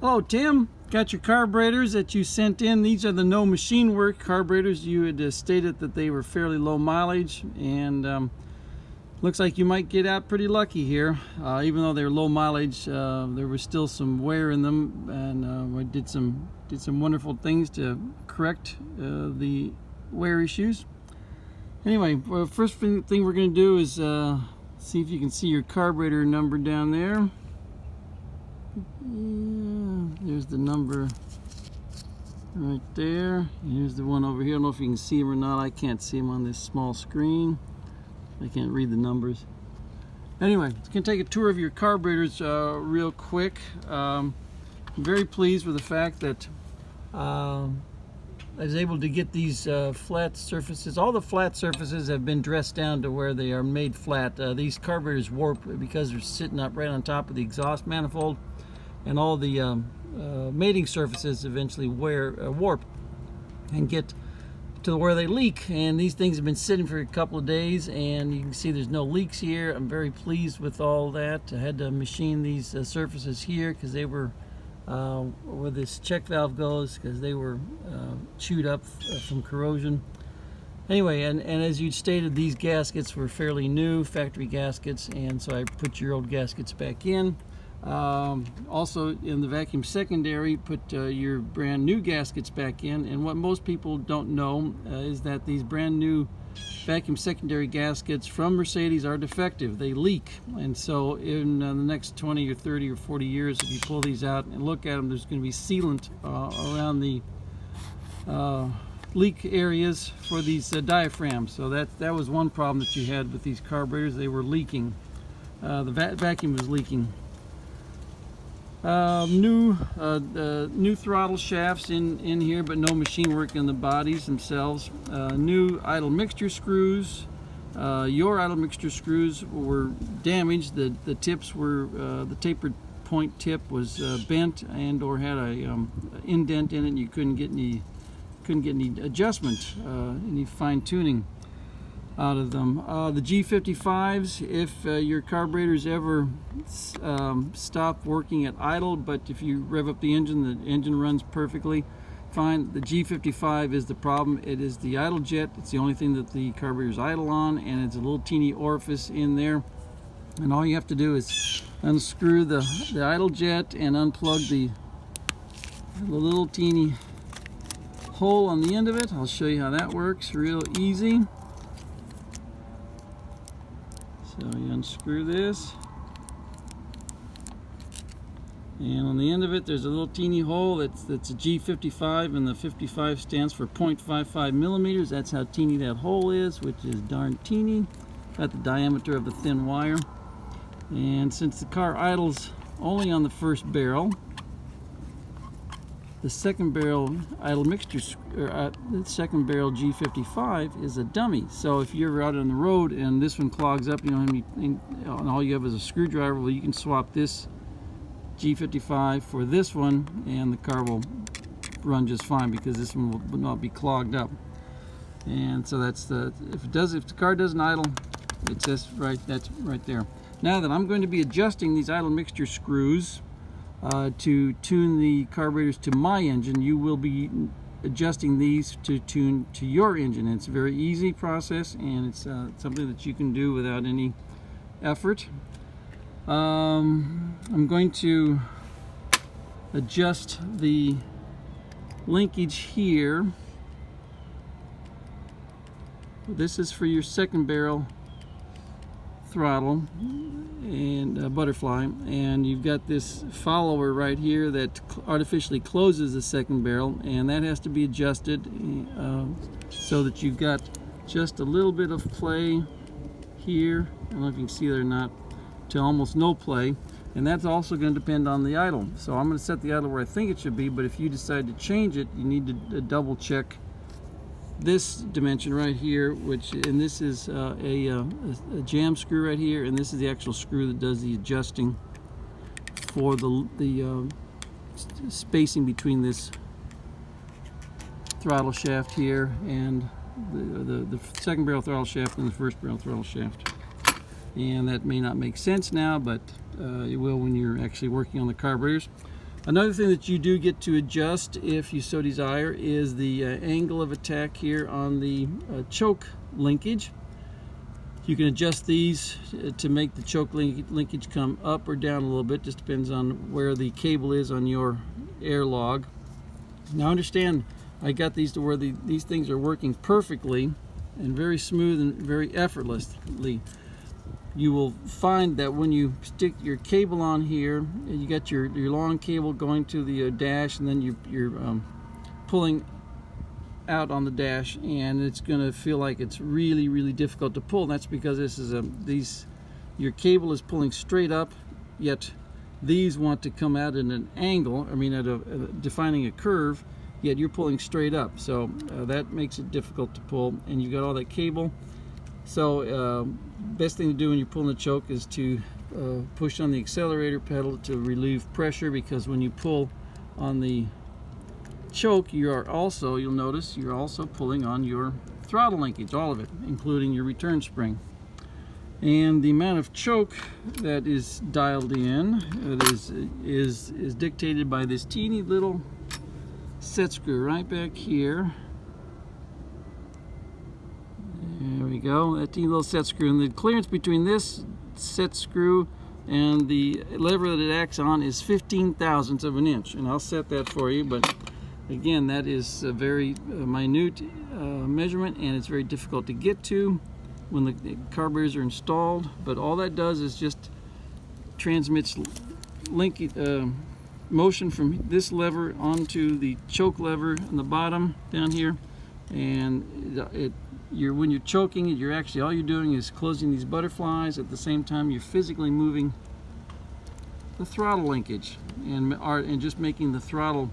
Hello, Tim. Got your carburetors that you sent in. These are the no machine work carburetors. You had stated that they were fairly low mileage, and looks like you might get out pretty lucky here. Even though they're low mileage, there was still some wear in them, and we did some wonderful things to correct the wear issues. Anyway, first thing we're going to do is see if you can see your carburetor number down there. There's the number right there. Here's the one over here. I don't know if you can see them or not. I can't see them on this small screen. I can't read the numbers. Anyway, it's going to take a tour of your carburetors real quick. I'm very pleased with the fact that I was able to get these flat surfaces. All the flat surfaces have been dressed down to where they are made flat. These carburetors warp because they're sitting up right on top of the exhaust manifold, and all the mating surfaces eventually warp and get to where they leak. And these things have been sitting for a couple of days, and you can see there's no leaks here. I'm very pleased with all that. I had to machine these surfaces here because they were where this check valve goes, because they were chewed up from corrosion. Anyway, and as you stated, these gaskets were fairly new, factory gaskets, and so I put your old gaskets back in. Also in the vacuum secondary, put your brand new gaskets back in. And what most people don't know is that these brand new vacuum secondary gaskets from Mercedes are defective. They leak, and so in the next 20 or 30 or 40 years, if you pull these out and look at them, there's going to be sealant around the leak areas for these diaphragms. So that was one problem that you had with these carburetors. They were leaking. The vacuum was leaking. New throttle shafts in here, but no machine work in the bodies themselves. New idle mixture screws. Your idle mixture screws were damaged. The tips were the tapered point tip was bent and or had a indent in it, and you couldn't get any adjustment, any fine tuning out of them. The G55s, if your carburetors ever stop working at idle, but if you rev up the engine runs perfectly fine. The G55 is the problem. It is the idle jet. It's the only thing that the carburetor's idle on, and it's a little teeny orifice in there, and all you have to do is unscrew the idle jet and unplug the little teeny hole on the end of it. I'll show you how that works real easy. So you unscrew this, and on the end of it there's a little teeny hole that's a G55, and the 55 stands for 0.55 millimeters. That's how teeny that hole is, which is darn teeny, about the diameter of the thin wire. And since the car idles only on the first barrel, the second barrel idle mixture, the second barrel G55 is a dummy. So if you're out on the road and this one clogs up, you don't have any, and all you have is a screwdriver, well, you can swap this G55 for this one, and the car will run just fine because this one will not be clogged up. And so that's if the car doesn't idle, it's just that's right there. Now that I'm going to be adjusting these idle mixture screws to tune the carburetors to my engine, you will be adjusting these to tune to your engine. It's a very easy process, and it's something that you can do without any effort. I'm going to adjust the linkage here. This is for your second barrel throttle and butterfly, and you've got this follower right here that artificially closes the second barrel, and that has to be adjusted so that you've got just a little bit of play here. I don't know if you can see that or not, to almost no play, and that's also going to depend on the idle. So I'm going to set the idle where I think it should be, but if you decide to change it, you need to double check this dimension right here, and this is a jam screw right here, and this is the actual screw that does the adjusting for the spacing between this throttle shaft here and the second barrel throttle shaft and the first barrel throttle shaft. And that may not make sense now, but it will when you're actually working on the carburetors. Another thing that you do get to adjust if you so desire is the angle of attack here on the choke linkage. You can adjust these to make the choke linkage come up or down a little bit. Just depends on where the cable is on your air log. Now understand, I got these to where these things are working perfectly and very smooth and very effortlessly. You will find that when you stick your cable on here, you got your long cable going to the dash, and then you're pulling out on the dash, and it's going to feel like it's really difficult to pull. That's because this is your cable is pulling straight up, yet these want to come out at an angle, I mean defining a curve, yet you're pulling straight up, so that makes it difficult to pull, and you got all that cable. So best thing to do when you're pulling the choke is to push on the accelerator pedal to relieve pressure, because when you pull on the choke, you'll notice you're also pulling on your throttle linkage, all of it, including your return spring. And the amount of choke that is dialed in is dictated by this teeny little set screw right back here. There we go, that teeny little set screw, and the clearance between this set screw and the lever that it acts on is 15 thousandths of an inch, and I'll set that for you. But again, that is a very minute measurement, and it's very difficult to get to when the carburetors are installed. But all that does is just transmits motion from this lever onto the choke lever on the bottom down here, and when you're choking it, all you're doing is closing these butterflies. At the same time, you're physically moving the throttle linkage and just making the throttle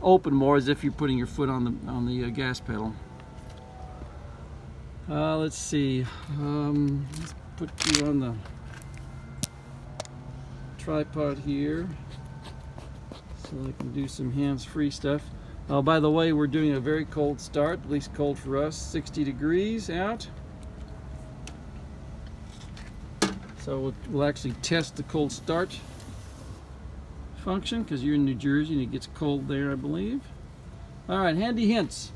open more, as if you're putting your foot on the gas pedal. Let's see. Let's put you on the tripod here so I can do some hands-free stuff. By the way, we're doing a very cold start, at least cold for us, 60 degrees out. So we'll actually test the cold start function, because you're in New Jersey and it gets cold there, I believe. Alright, handy hints.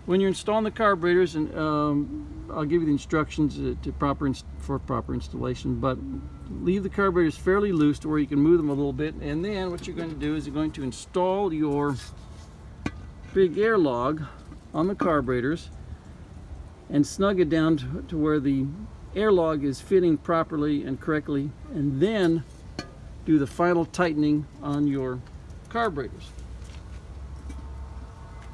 When you're installing the carburetors, and I'll give you the instructions for proper installation, but leave the carburetors fairly loose to where you can move them a little bit, and then what you're going to do is you're going to install your big air log on the carburetors and snug it down to where the air log is fitting properly and correctly, and then do the final tightening on your carburetors.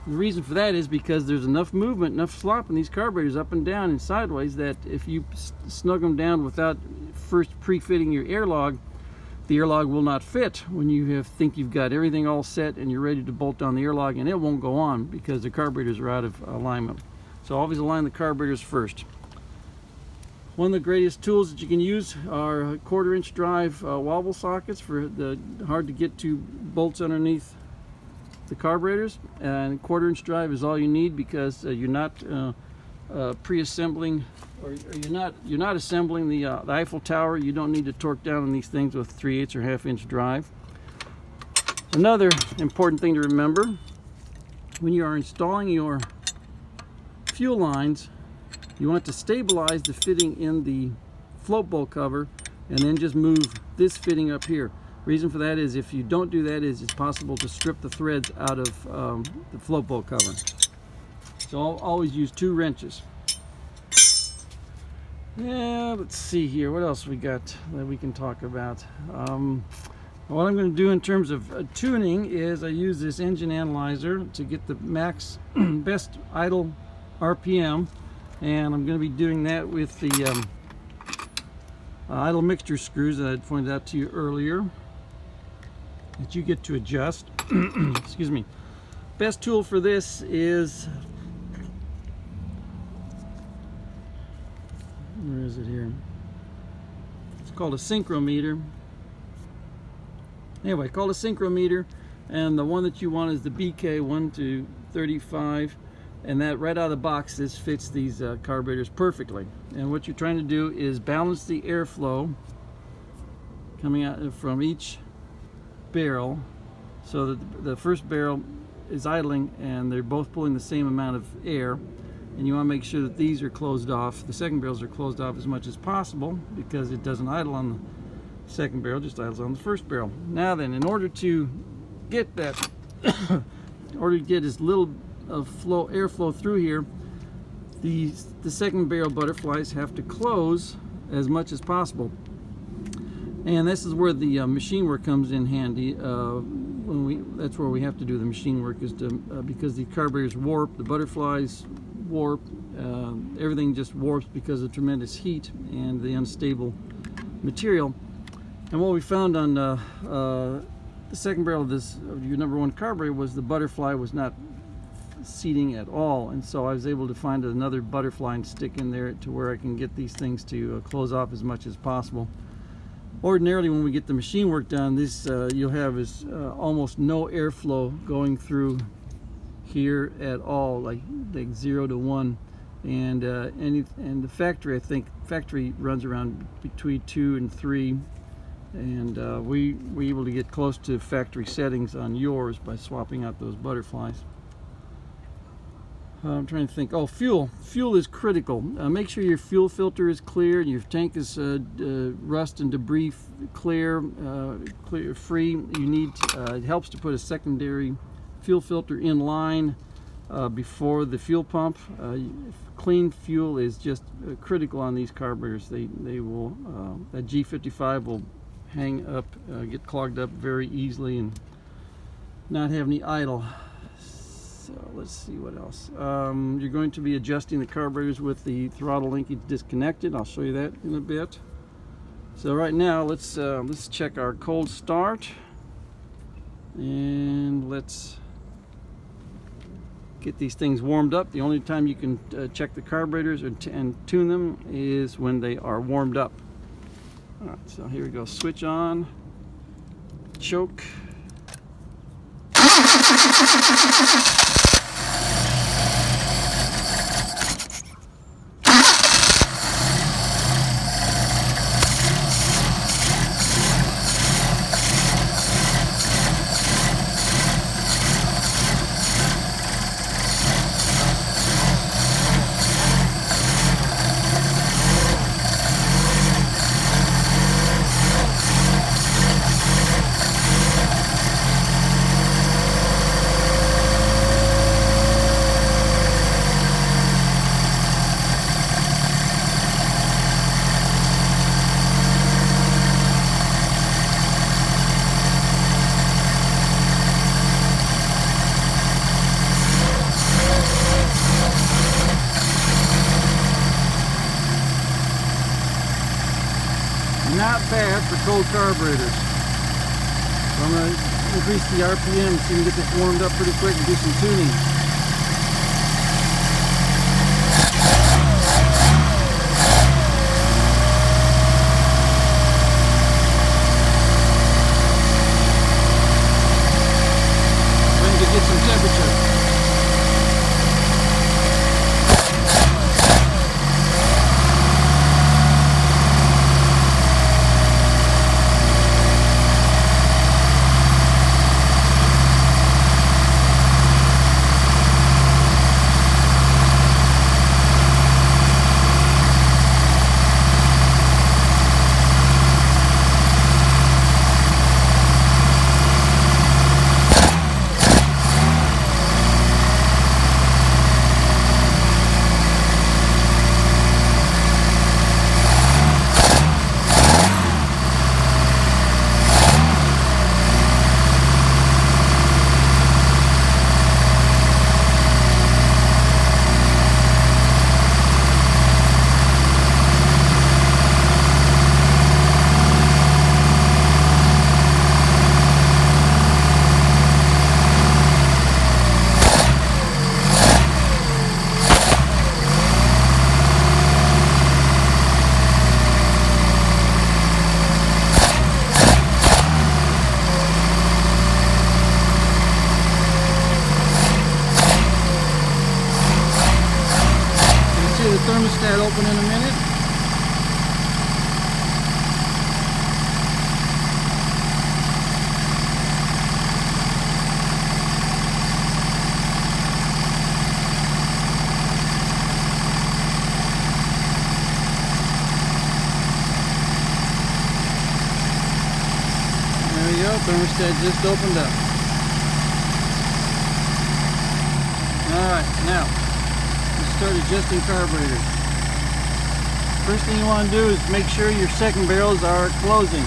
The reason for that is because there's enough movement, enough slop in these carburetors up and down and sideways, that if you snug them down without first pre-fitting your air log, the air log will not fit when you think you've got everything all set and you're ready to bolt on the air log, and it won't go on because the carburetors are out of alignment. So always align the carburetors first. One of the greatest tools that you can use are 1/4-inch drive wobble sockets for the hard to get to bolts underneath the carburetors, and 1/4-inch drive is all you need, because you're not pre-assembling, or you're not assembling the Eiffel Tower. You don't need to torque down on these things with 3/8 or 1/2-inch drive. Another important thing to remember when you are installing your fuel lines, you want to stabilize the fitting in the float bolt cover, and then just move this fitting up here. Reason for that is, if you don't do that, it's possible to strip the threads out of the float bolt cover. So I'll always use 2 wrenches. Yeah, let's see here. What else we got that we can talk about? What I'm going to do in terms of tuning is I use this engine analyzer to get the max best idle RPM, and I'm going to be doing that with the idle mixture screws that I pointed out to you earlier, that you get to adjust. Excuse me. Best tool for this is, where is it here? It's called a synchrometer. Anyway, called a synchrometer, and the one that you want is the BK 1 to 35, and that right out of the box, this fits these carburetors perfectly. And what you're trying to do is balance the airflow coming out from each barrel so that the first barrel is idling and they're both pulling the same amount of air, and you want to make sure that these are closed off, the second barrels are closed off as much as possible, because it doesn't idle on the second barrel, just idles on the first barrel. Now then, in order to get that in order to get as little of airflow through here, the second barrel butterflies have to close as much as possible. And this is where the machine work comes in handy. That's where we have to do the machine work, is to because the carburetors warp, the butterflies warp, everything just warps because of tremendous heat and the unstable material. And what we found on the second barrel of your #1 carburetor was the butterfly was not seating at all, and so I was able to find another butterfly and stick in there to where I can get these things to close off as much as possible. Ordinarily, when we get the machine work done, this you'll have is almost no airflow going through here at all, like 0 to 1, and the factory, I think factory runs around between 2 and 3, and we were able to get close to factory settings on yours by swapping out those butterflies. I'm trying to think. Oh, fuel. Fuel is critical. Make sure your fuel filter is clear and your tank is rust and debris clear, free. You need. It helps to put a secondary fuel filter in line before the fuel pump. Clean fuel is just critical on these carburetors. They will that G55 will hang up, get clogged up very easily, and not have any idle. So let's see what else. You're going to be adjusting the carburetors with the throttle linkage disconnected. I'll show you that in a bit. So right now, let's check our cold start, and let's get these things warmed up. The only time you can check the carburetors and tune them is when they are warmed up. All right, so here we go. Switch on, choke. Not bad for cold carburetors. So I'm going to increase the RPM so you can get this warmed up pretty quick and do some tuning. Then to get some temperature. Thermostat open in a minute. go, thermostat just opened up. Alright, now let's start adjusting carburetor. First thing you want to do is make sure your second barrels are closed. There's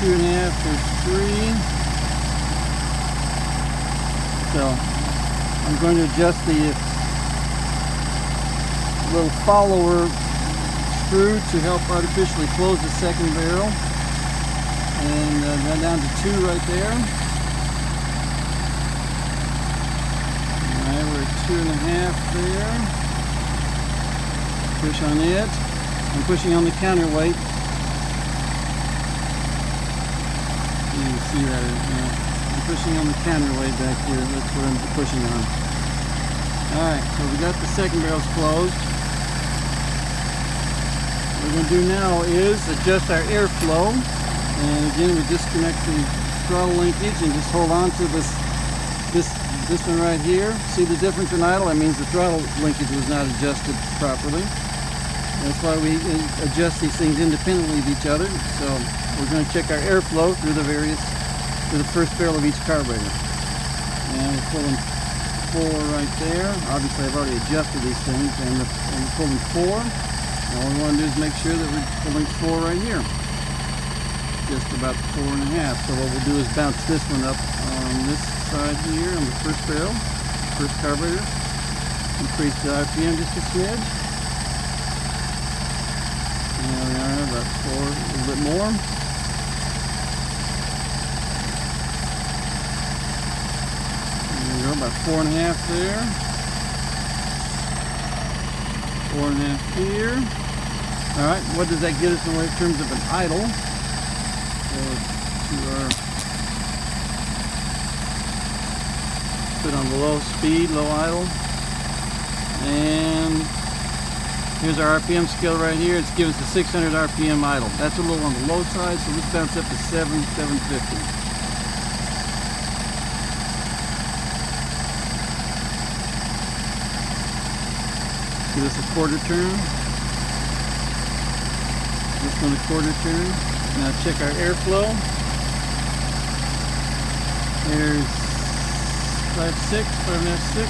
2.5, there's 3. So I'm going to adjust the little follower screw to help artificially close the second barrel. And run down to 2 right there. Alright, we're at 2.5 there. Push on it. I'm pushing on the counterweight. You can see that. I'm pushing on the counterweight back here. That's what I'm pushing on. Alright, so we got the second barrels closed. What we're going to do now is adjust our airflow. And again, we disconnect the throttle linkage and just hold on to this one right here. See the difference in idle? That means the throttle linkage was not adjusted properly. That's why we adjust these things independently of each other. So we're going to check our airflow through the first barrel of each carburetor. And we're pulling 4 right there. Obviously I've already adjusted these things, and we're pulling 4. All we want to do is make sure that we're pulling 4 right here. Just about 4.5. So what we'll do is bounce this one up on this side here on the first barrel, first carburetor. Increase the RPM just a smidge. There we are, about 4, a little bit more. There we go, about 4.5 there. 4.5 here. Alright, what does that get us in terms of an idle? So to our, put on the low speed, low idle. And here's our RPM scale right here. It's giving us a 600 RPM idle. That's a little on the low side, so let's bounce up to 750. Give us a quarter turn. This one a quarter turn. Now check our airflow. There's 5.5, 6.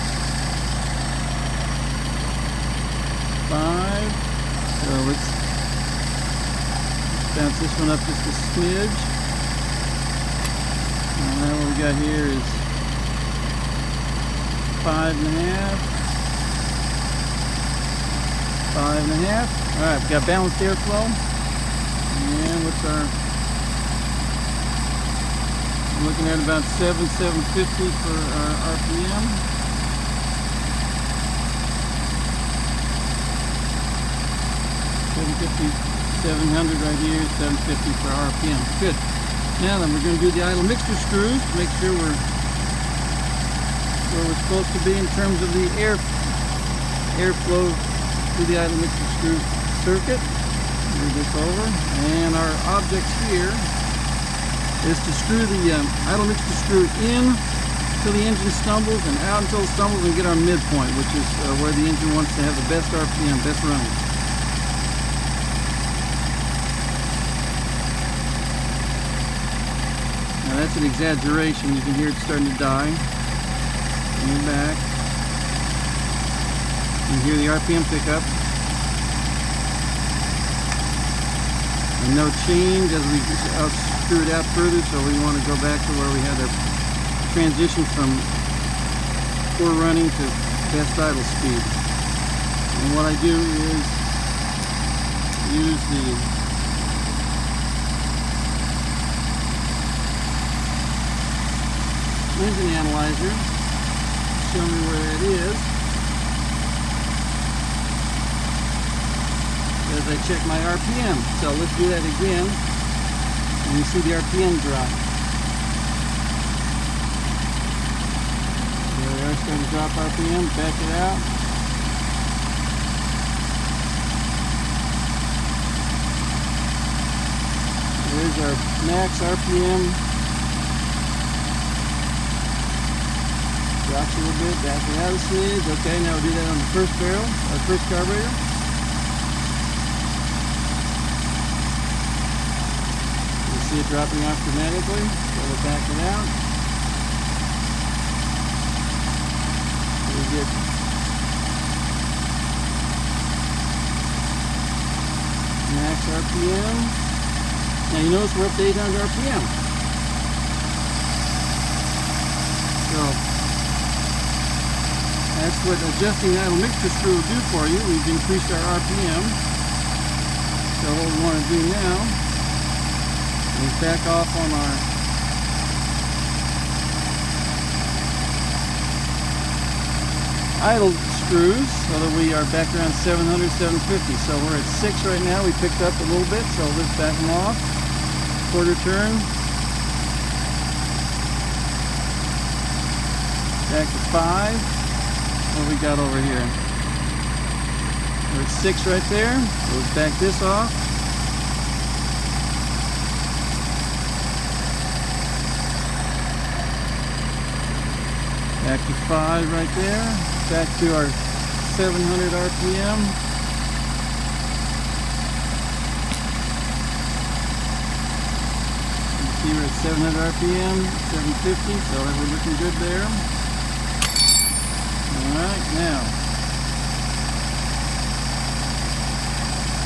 5. So let's bounce this one up just a smidge. And now what we got here is 5.5. 5.5. Alright, we've got balanced airflow. And what's our... I'm looking at about 750 for our RPM. 700 right here, 750 for RPM. Good. Now then, we're going to do the idle mixture screws to make sure we're where we're supposed to be in terms of the airflow through the idle mixture screw circuit. Move this over, and our object here is to screw the idle mixture screw in till the engine stumbles and out until it stumbles and get our midpoint, which is where the engine wants to have the best RPM, best running. Now that's an exaggeration. You can hear it starting to die. Bring it back. You can hear the RPM pick up. And no change as we screw it out further, so we want to go back to where we had our transition from poor running to best idle speed. And what I do is use the engine analyzer to show me where it is as I check my RPM. So let's do that again, and you see the RPM drop. There we are, starting to drop RPM, back it out. There's our max RPM. Drops a little bit, back it out a smidge. Okay, now we'll do that on the first barrel, our first carburetor. see it dropping off dramatically. So we'll back it out. We get max RPM. Now you notice we're up to 800 RPM. So that's what adjusting the idle mixture screw will do for you. We've increased our RPM. So what we want to do now is back off on our idle screws so that we are back around 700, 750. So we're at 6 right now. We picked up a little bit, so let's back them off. Quarter turn. Back to 5. What we got over here? We're at 6 right there. Let's back this off. Back to 5 right there. Back to our 700 RPM. You see we're at 700 RPM, 750, so we're looking good there. Alright, now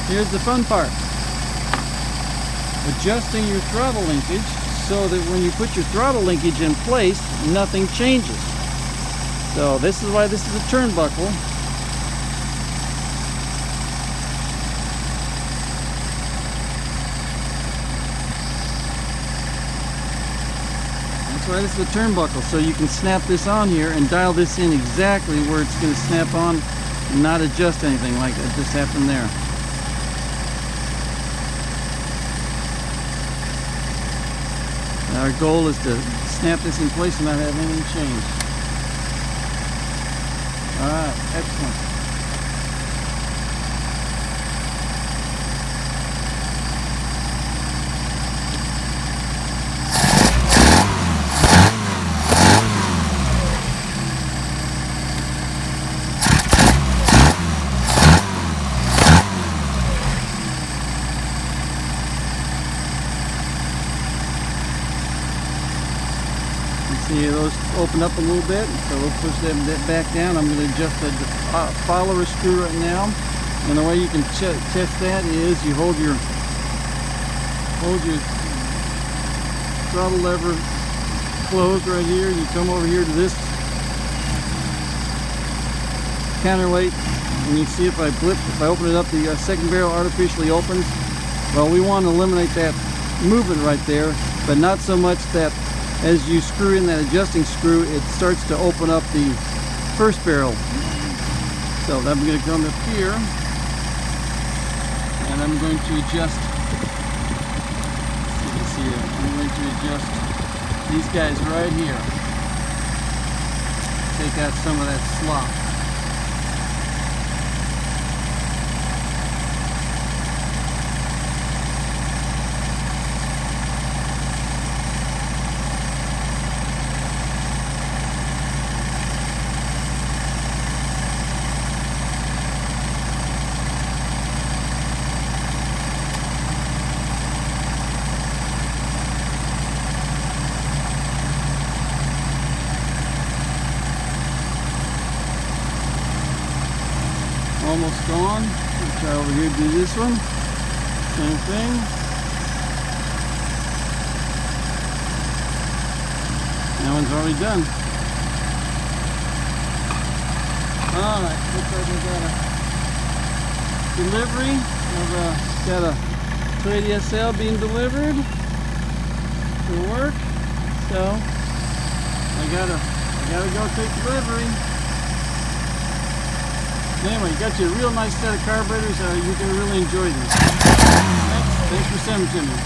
here's the fun part. Adjusting your throttle linkage so that when you put your throttle linkage in place, nothing changes. So this is why this is a turnbuckle. That's why this is a turnbuckle, so you can snap this on here and dial this in exactly where it's going to snap on and not adjust anything like that just happened there. Our goal is to snap this in place and not have anything change. Alright, excellent. See those open up a little bit, so we'll push them back down. I'm going to adjust the follower screw right now, and the way you can test that is you hold your throttle lever closed right here. You come over here to this counterweight, and you see if I open it up, the second barrel artificially opens. Well, we want to eliminate that movement right there, but not so much that as you screw in that adjusting screw, it starts to open up the first barrel. So I'm going to come up here, and I'm going to adjust. You can see it. I'm going to adjust these guys right here. Take out some of that slop. Almost gone. We'll try over here to do this one. Same thing. That one's already done. Alright, looks like we got a delivery of got a Trade SL being delivered to work. So I gotta go take delivery. Anyway, got you a real nice set of carburetors. You're going to really enjoy these. Thanks for sending them to me.